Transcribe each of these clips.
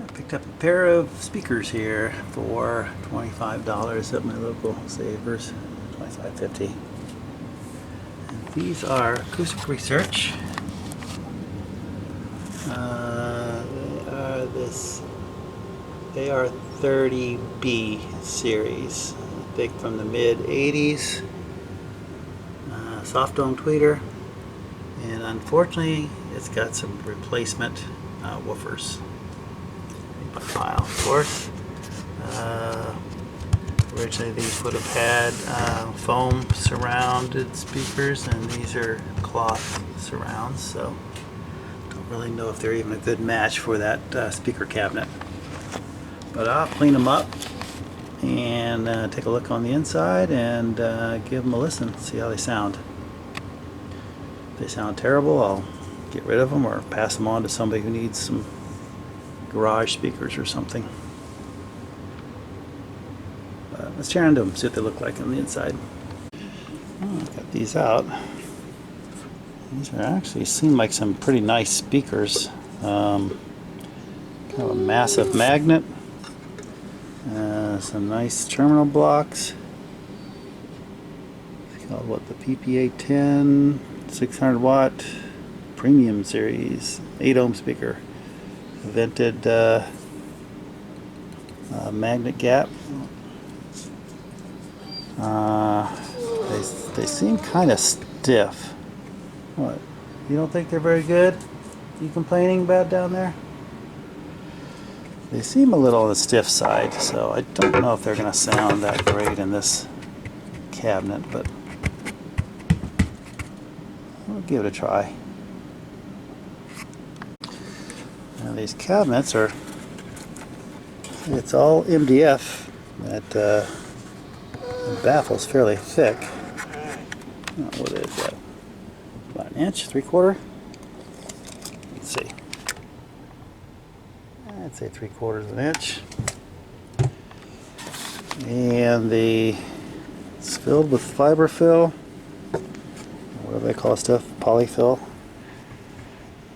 I picked up a pair of speakers here for $25 at my local Savers, $25.50. And these are Acoustic Research. They are this AR30B series, I think from the mid 80s. Soft dome tweeter, and unfortunately it's got some replacement woofers. My file, of course. Originally these would have had foam surrounded speakers, and these are cloth surrounds, so don't really know if they're even a good match for that speaker cabinet. But I'll clean them up and take a look on the inside and give them a listen, see how they sound. If they sound terrible, I'll get rid of them or pass them on to somebody who needs some garage speakers or something. Let's tear into them, see what they look like on the inside. Got these out. These are actually seem like some pretty nice speakers. Kind of a massive magnet. Some nice terminal blocks. It's called what, the PPA-10 600 watt premium series 8 ohm speaker. Vented magnet gap. They seem kind of stiff. What? You don't think they're very good? You complaining about down there? They seem a little on the stiff side, so I don't know if they're going to sound that great in this cabinet, but we'll give it a try. Now these cabinets are, it's all MDF. That baffle's fairly thick. Oh, what is that? About an inch, 3/4? Let's see. I'd say 3/4 of an inch. And it's filled with fiberfill, whatever they call stuff, polyfill.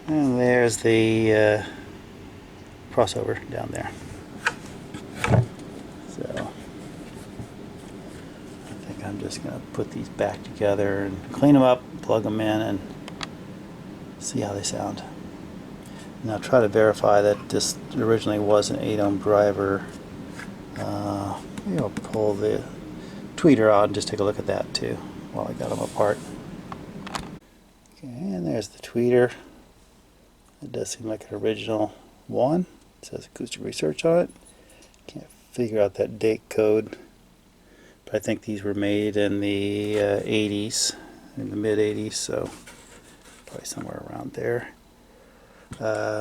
And there's the crossover down there. So I think I'm just going to put these back together and clean them up, plug them in, and see how they sound. Now try to verify that this originally was an 8 ohm driver. Maybe I'll pull the tweeter out and just take a look at that too while I got them apart. Okay, and there's the tweeter. It does seem like an original one. It says Acoustic Research on it. Can't figure out that date code, but I think these were made in the 80s, in the mid 80s, so probably somewhere around there.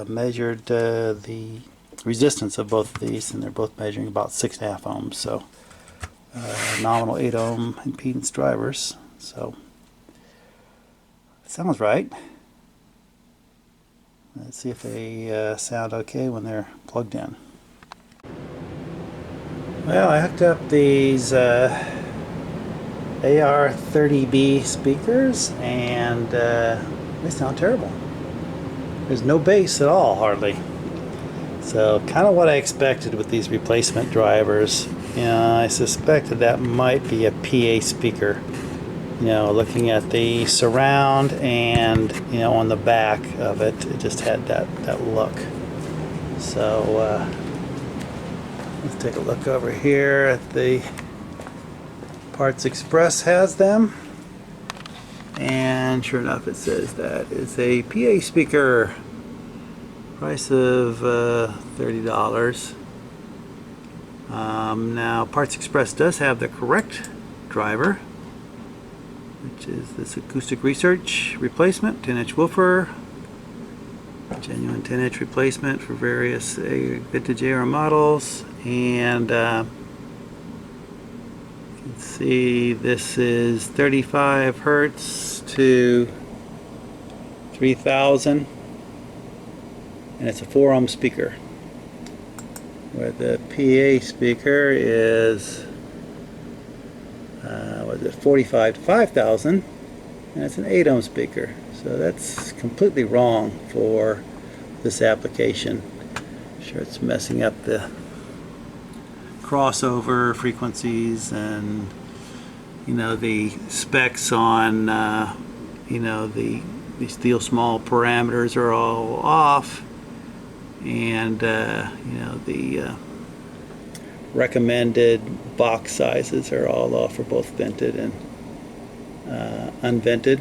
Measured the resistance of both of these, and they're both measuring about 6.5 ohms, so nominal 8 ohm impedance drivers, so it sounds right. Let's see if they sound okay when they're plugged in. Well, I hooked up these AR30B speakers, and they sound terrible. There's no bass at all, hardly. So kind of what I expected with these replacement drivers. You know, I suspected that might be a PA speaker. You know, looking at the surround and, you know, on the back of it, it just had that look. So let's take a look over here at the Parts Express has them. And sure enough, it says that it's a PA speaker. Price of $30. Now, Parts Express does have the correct driver, which is this Acoustic Research replacement, 10-inch woofer, genuine 10-inch replacement for various vintage AR models, and you can see this is 35 hertz to 3000, and it's a 4 ohm speaker, where the PA speaker is 45 to 5000, and it's an 8 ohm speaker. So that's completely wrong for this application. Sure, it's messing up the crossover frequencies, and you know, the specs on you know, the steel small parameters are all off, and you know, the recommended box sizes are all off for both vented and unvented.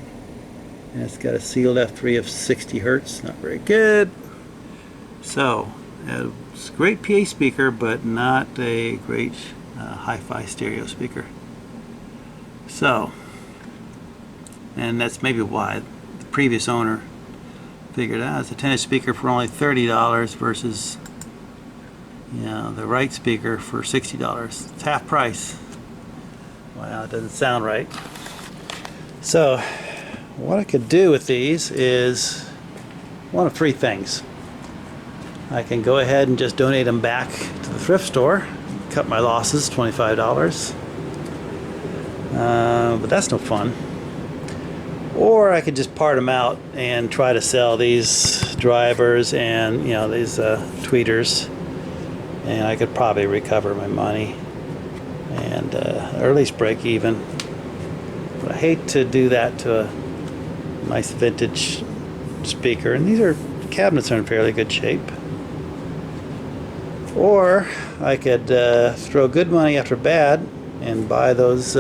And it's got a sealed F3 of 60 Hertz, not very good. So it's a great PA speaker, but not a great hi-fi stereo speaker. So, and that's maybe why the previous owner figured out it's a 10-inch speaker for only $30 versus, you know, the right speaker for $60. It's half price. Wow, it doesn't sound right. So what I could do with these is one of three things. I can go ahead and just donate them back to the thrift store, cut my losses, $25. But that's no fun. Or I could just part them out and try to sell these drivers and, you know, these tweeters, and I could probably recover my money and or at least break even. But I hate to do that to a nice vintage speaker, and these cabinets are in fairly good shape. Or I could throw good money after bad and buy those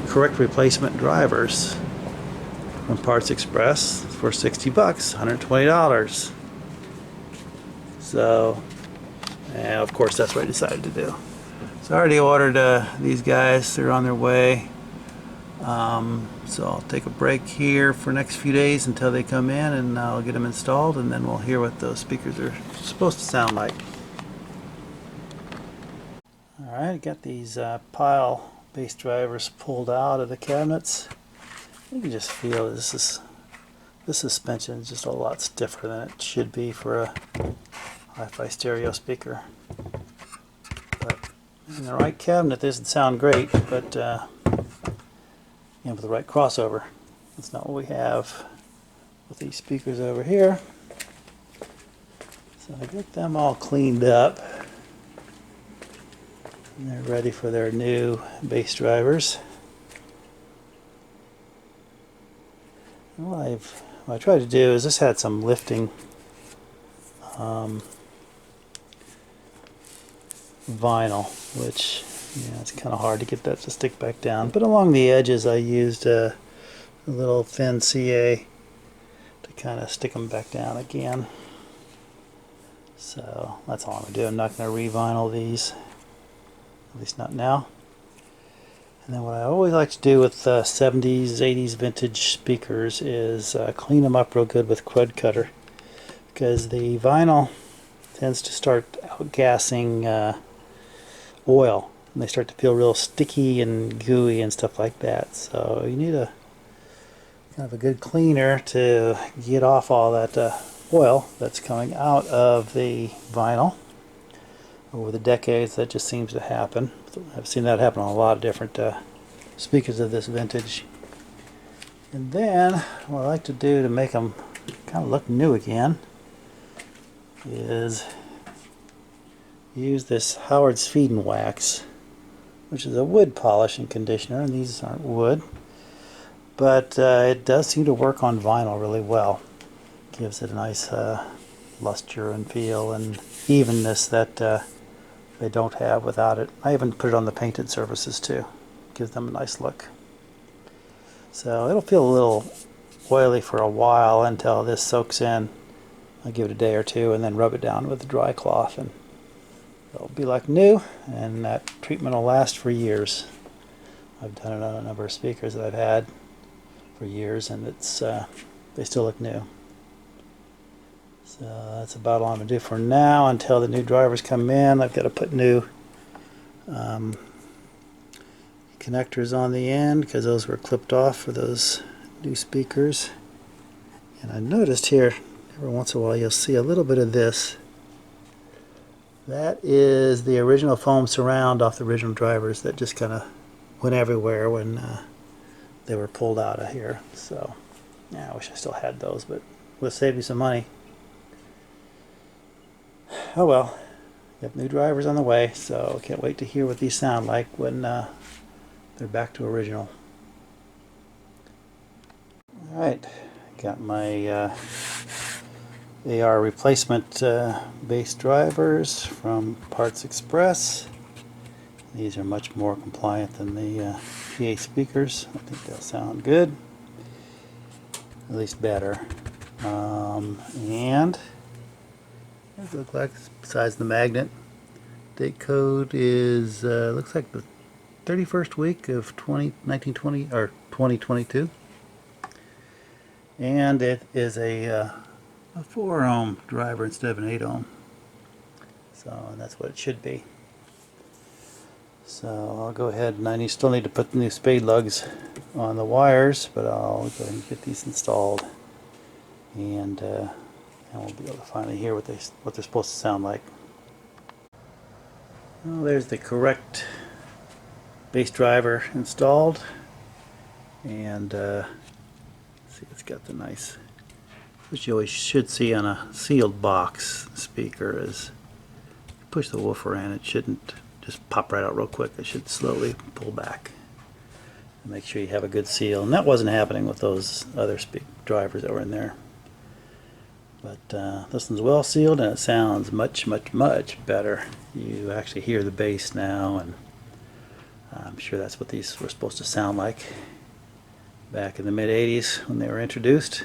correct replacement drivers from Parts Express for $60, $120. So, and of course that's what I decided to do. So I already ordered these guys, they're on their way. So I'll take a break here for the next few days until they come in, and I'll get them installed, and then we'll hear what those speakers are supposed to sound like. Alright, got these pile bass drivers pulled out of the cabinets. You can just feel this suspension is just a lot stiffer than it should be for a hi-fi stereo speaker. But in the right cabinet, this doesn't sound great, but you know, with the right crossover, that's not what we have with these speakers over here. So I get them all cleaned up, and they're ready for their new bass drivers. And what I tried to do is this had some lifting vinyl, which, you know, it's kind of hard to get that to stick back down. But along the edges I used a little thin CA to kind of stick them back down again. So that's all I'm going to do. I'm not going to re-vinyl these, at least not now. And then what I always like to do with 70s, 80s vintage speakers is clean them up real good with Crud Cutter, because the vinyl tends to start outgassing oil, and they start to feel real sticky and gooey and stuff like that. So you need a kind of a good cleaner to get off all that oil that's coming out of the vinyl. Over the decades, that just seems to happen. I've seen that happen on a lot of different speakers of this vintage. And then what I like to do to make them kind of look new again is use this Howard's Feed and Wax, which is a wood polishing conditioner, and these aren't wood, but it does seem to work on vinyl really well. Gives it a nice luster and feel and evenness that they don't have without it. I even put it on the painted surfaces too. Gives them a nice look. So it'll feel a little oily for a while until this soaks in. I'll give it a day or two and then rub it down with a dry cloth, and it'll be like new, and that treatment will last for years. I've done it on a number of speakers that I've had for years, and it's they still look new. So that's about all I'm going to do for now until the new drivers come in. I've got to put new connectors on the end because those were clipped off for those new speakers. And I noticed here, every once in a while you'll see a little bit of this. That is the original foam surround off the original drivers that just kind of went everywhere when they were pulled out of here. So yeah, I wish I still had those, but it would save me some money. Oh well, got new drivers on the way, so can't wait to hear what these sound like when they're back to original. Alright, got my AR replacement bass drivers from Parts Express. These are much more compliant than the PA speakers. I think they'll sound good, at least better. And what does it look like besides the magnet? Date code is looks like the 31st week of 1920 or 2022, and it is a 4 ohm driver instead of an 8 ohm. So that's what it should be. So I'll go ahead, and I still need to put the new spade lugs on the wires, but I'll go ahead and get these installed, and we'll be able to finally hear what they're supposed to sound like. Well, there's the correct bass driver installed, and see, it's got the nice, which you always should see on a sealed box speaker, is push the woofer in, it shouldn't just pop right out real quick. It should slowly pull back. Make sure you have a good seal, and that wasn't happening with those other drivers that were in there. But this one's well sealed, and it sounds much better. You actually hear the bass now, and I'm sure that's what these were supposed to sound like back in the mid-'80s when they were introduced.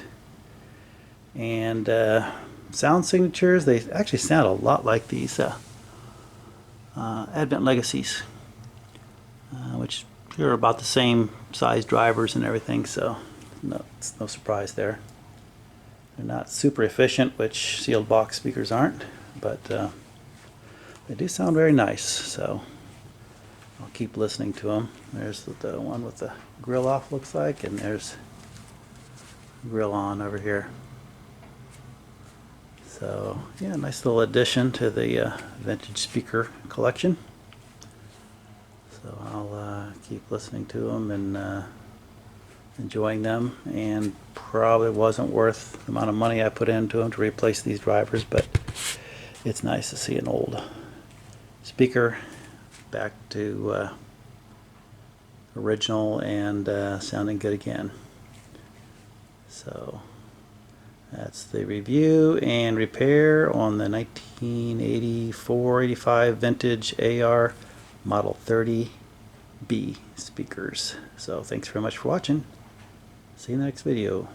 And sound signatures, they actually sound a lot like these Advent Legacies, which are about the same size drivers and everything, so it's no surprise there. They're not super efficient, which sealed box speakers aren't, but they do sound very nice, so I'll keep listening to them. There's the one with the grill off, looks like, and there's grill on over here. So yeah, nice little addition to the vintage speaker collection. So I'll keep listening to them and enjoying them, and probably wasn't worth the amount of money I put into them to replace these drivers, but it's nice to see an old speaker back to original and sounding good again. So that's the review and repair on the 1984-85 vintage AR Model 30B speakers. So thanks very much for watching. See you in the next video.